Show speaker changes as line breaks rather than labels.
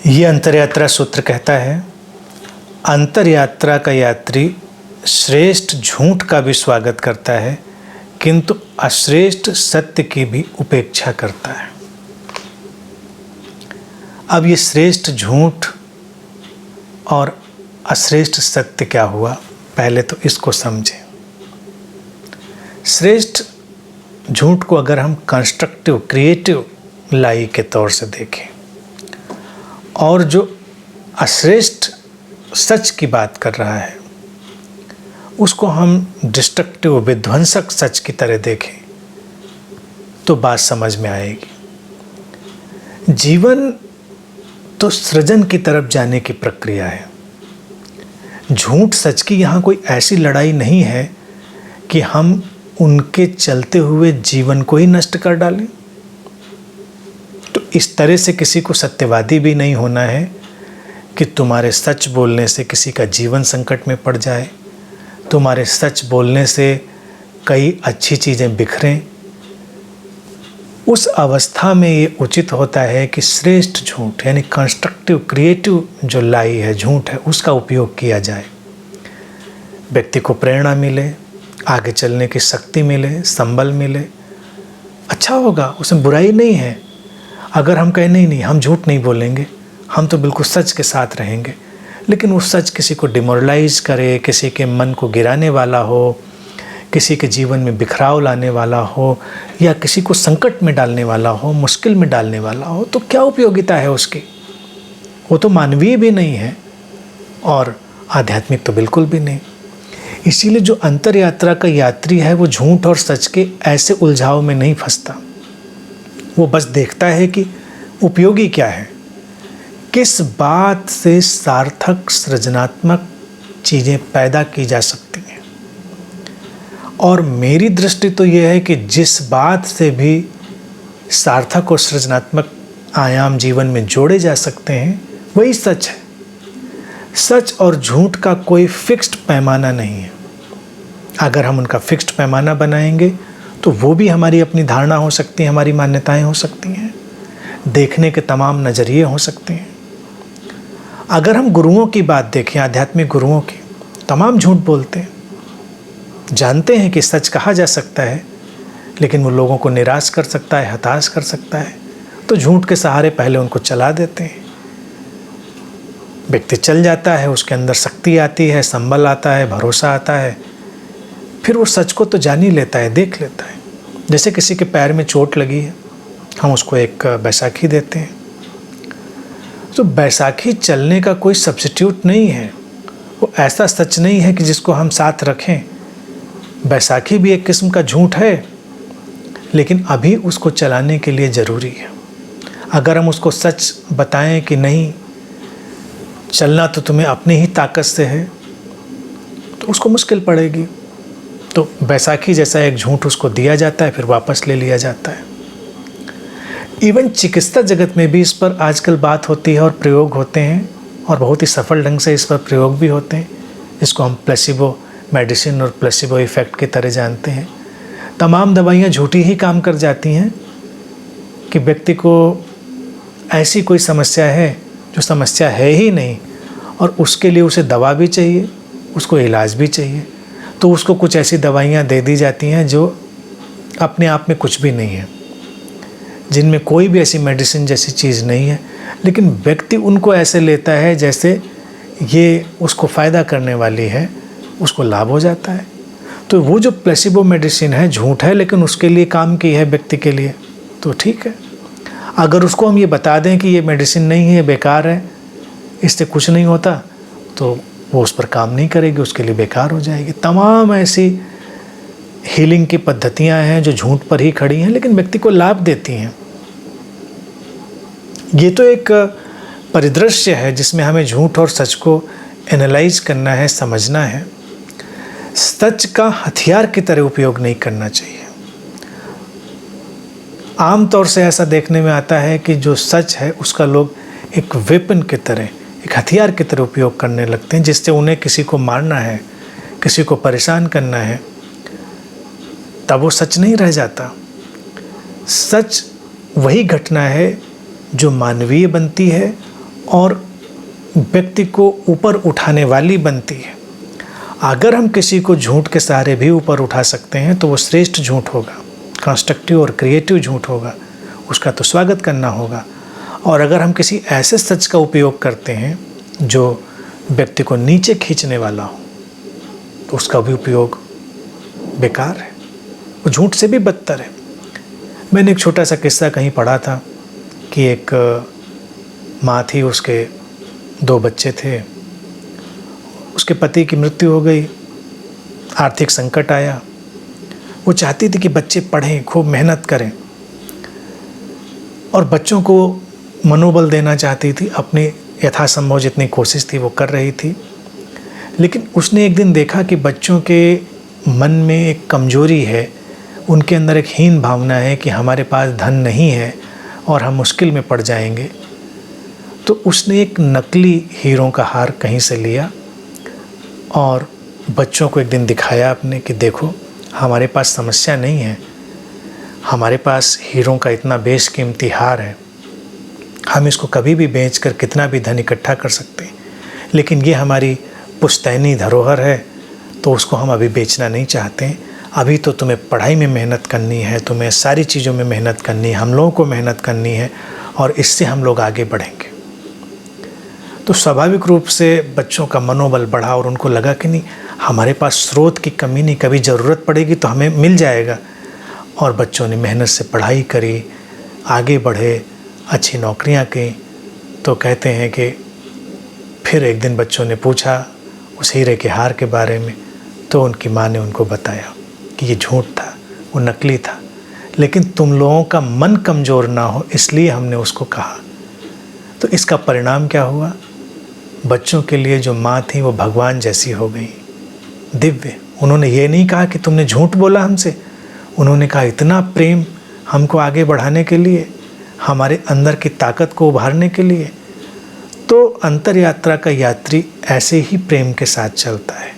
ये अंतरयात्रा सूत्र कहता है, अंतरयात्रा का यात्री श्रेष्ठ झूठ का भी स्वागत करता है, किंतु अश्रेष्ठ सत्य की भी उपेक्षा करता है। अब ये श्रेष्ठ झूठ और अश्रेष्ठ सत्य क्या हुआ, पहले तो इसको समझें। श्रेष्ठ झूठ को अगर हम कंस्ट्रक्टिव क्रिएटिव लाई के तौर से देखें और जो अश्रेष्ठ सच की बात कर रहा है उसको हम डिस्ट्रक्टिव विध्वंसक सच की तरह देखें तो बात समझ में आएगी। जीवन तो सृजन की तरफ जाने की प्रक्रिया है। झूठ सच की यहाँ कोई ऐसी लड़ाई नहीं है कि हम उनके चलते हुए जीवन को ही नष्ट कर डालें। तो इस तरह से किसी को सत्यवादी भी नहीं होना है कि तुम्हारे सच बोलने से किसी का जीवन संकट में पड़ जाए, तुम्हारे सच बोलने से कई अच्छी चीज़ें बिखरें। उस अवस्था में ये उचित होता है कि श्रेष्ठ झूठ यानी कंस्ट्रक्टिव क्रिएटिव जो लाई है, झूठ है, उसका उपयोग किया जाए। व्यक्ति को प्रेरणा मिले, आगे चलने की शक्ति मिले, संबल मिले, अच्छा होगा, उसमें बुराई नहीं है। अगर हम कहें नहीं हम झूठ नहीं बोलेंगे, हम तो बिल्कुल सच के साथ रहेंगे, लेकिन वो सच किसी को डिमोरलाइज करे, किसी के मन को गिराने वाला हो, किसी के जीवन में बिखराव लाने वाला हो या किसी को संकट में डालने वाला हो, मुश्किल में डालने वाला हो, तो क्या उपयोगिता है उसकी। वो तो मानवीय भी नहीं है और आध्यात्मिक तो बिल्कुल भी नहीं। इसीलिए जो अंतरयात्रा का यात्री है वो झूठ और सच के ऐसे उलझाव में नहीं फंसता। वो बस देखता है कि उपयोगी क्या है, किस बात से सार्थक सृजनात्मक चीज़ें पैदा की जा सकती हैं। और मेरी दृष्टि तो ये है कि जिस बात से भी सार्थक और सृजनात्मक आयाम जीवन में जोड़े जा सकते हैं वही सच है। सच और झूठ का कोई फिक्स्ड पैमाना नहीं है। अगर हम उनका फिक्स्ड पैमाना बनाएंगे तो वो भी हमारी अपनी धारणा हो सकती है, हमारी मान्यताएं हो सकती हैं, देखने के तमाम नज़रिए हो सकते हैं। अगर हम गुरुओं की बात देखें, आध्यात्मिक गुरुओं की, तमाम झूठ बोलते हैं, जानते हैं कि सच कहा जा सकता है, लेकिन वो लोगों को निराश कर सकता है, हताश कर सकता है, तो झूठ के सहारे पहले उनको चला देते हैं। व्यक्ति चल जाता है, उसके अंदर शक्ति आती है, संबल आता है, भरोसा आता है, फिर वो सच को तो जान ही लेता है, देख लेता है। जैसे किसी के पैर में चोट लगी है, हम उसको एक बैसाखी देते हैं, तो बैसाखी चलने का कोई सब्स्टिट्यूट नहीं है। वो ऐसा सच नहीं है कि जिसको हम साथ रखें। बैसाखी भी एक किस्म का झूठ है, लेकिन अभी उसको चलाने के लिए ज़रूरी है। अगर हम उसको सच बताएं कि नहीं, चलना तो तुम्हें अपनी ही ताकत से है, तो उसको मुश्किल पड़ेगी। तो बैसाखी जैसा एक झूठ उसको दिया जाता है, फिर वापस ले लिया जाता है। इवन चिकित्सा जगत में भी इस पर आजकल बात होती है और प्रयोग होते हैं, और बहुत ही सफल ढंग से इस पर प्रयोग भी होते हैं, जिसको हम प्लेसिबो मेडिसिन और प्लेसिबो इफ़ेक्ट की तरह जानते हैं। तमाम दवाइयाँ झूठी ही काम कर जाती हैं कि व्यक्ति को ऐसी कोई समस्या है जो समस्या है ही नहीं, और उसके लिए उसे दवा भी चाहिए, उसको इलाज भी चाहिए, तो उसको कुछ ऐसी दवाइयाँ दे दी जाती हैं जो अपने आप में कुछ भी नहीं है, जिनमें कोई भी ऐसी मेडिसिन जैसी चीज़ नहीं है, लेकिन व्यक्ति उनको ऐसे लेता है जैसे ये उसको फ़ायदा करने वाली है, उसको लाभ हो जाता है। तो वो जो प्लेसिबो मेडिसिन है झूठ है, लेकिन उसके लिए काम की है व्यक्ति के लिए, तो ठीक है। अगर उसको हम ये बता दें कि ये मेडिसिन नहीं है, बेकार है, इससे कुछ नहीं होता, तो वो उस पर काम नहीं करेगी, उसके लिए बेकार हो जाएगी। तमाम ऐसी हीलिंग की पद्धतियां हैं जो झूठ पर ही खड़ी हैं, लेकिन व्यक्ति को लाभ देती हैं। ये तो एक परिदृश्य है जिसमें हमें झूठ और सच को एनालाइज करना है, समझना है। सच का हथियार की तरह उपयोग नहीं करना चाहिए। आम तौर से ऐसा देखने में आता है कि जो सच है उसका लोग एक वेपन की तरह, एक हथियार की तरह उपयोग करने लगते हैं, जिससे उन्हें किसी को मारना है, किसी को परेशान करना है, तब वो सच नहीं रह जाता। सच वही घटना है जो मानवीय बनती है और व्यक्ति को ऊपर उठाने वाली बनती है। अगर हम किसी को झूठ के सहारे भी ऊपर उठा सकते हैं तो वो श्रेष्ठ झूठ होगा, कंस्ट्रक्टिव और क्रिएटिव झूठ होगा, उसका तो स्वागत करना होगा। और अगर हम किसी ऐसे सच का उपयोग करते हैं जो व्यक्ति को नीचे खींचने वाला हो तो उसका भी उपयोग बेकार है, वो झूठ से भी बदतर है। मैंने एक छोटा सा किस्सा कहीं पढ़ा था कि एक माँ थी, उसके 2 बच्चे थे, उसके पति की मृत्यु हो गई, आर्थिक संकट आया। वो चाहती थी कि बच्चे पढ़ें, खूब मेहनत करें और बच्चों को मनोबल देना चाहती थी। अपनी यथासंभव जितनी कोशिश थी वो कर रही थी, लेकिन उसने एक दिन देखा कि बच्चों के मन में एक कमजोरी है, उनके अंदर एक हीन भावना है कि हमारे पास धन नहीं है और हम मुश्किल में पड़ जाएंगे। तो उसने एक नकली हीरों का हार कहीं से लिया और बच्चों को एक दिन दिखाया अपने कि देखो हमारे पास समस्या नहीं है, हमारे पास हीरों का इतना बेशकीमती हार है, हम इसको कभी भी बेचकर कितना भी धन इकट्ठा कर सकते हैं, लेकिन ये हमारी पुश्तैनी धरोहर है तो उसको हम अभी बेचना नहीं चाहते हैं। अभी तो तुम्हें पढ़ाई में मेहनत करनी है, तुम्हें सारी चीज़ों में मेहनत करनी है, हम लोगों को मेहनत करनी है और इससे हम लोग आगे बढ़ेंगे। तो स्वाभाविक रूप से बच्चों का मनोबल बढ़ा और उनको लगा कि नहीं, हमारे पास स्रोत की कमी नहीं, कभी ज़रूरत पड़ेगी तो हमें मिल जाएगा। और बच्चों ने मेहनत से पढ़ाई करी, आगे बढ़े, अच्छी नौकरियां की। तो कहते हैं कि फिर एक दिन बच्चों ने पूछा उस हीरे के हार के बारे में, तो उनकी माँ ने उनको बताया कि ये झूठ था, वो नकली था, लेकिन तुम लोगों का मन कमज़ोर ना हो इसलिए हमने उसको कहा। तो इसका परिणाम क्या हुआ? बच्चों के लिए जो माँ थी वो भगवान जैसी हो गई, दिव्य। उन्होंने ये नहीं कहा कि तुमने झूठ बोला हमसे, उन्होंने कहा इतना प्रेम हमको आगे बढ़ाने के लिए, हमारे अंदर की ताकत को उभारने के लिए। तो अंतर यात्रा का यात्री ऐसे ही प्रेम के साथ चलता है।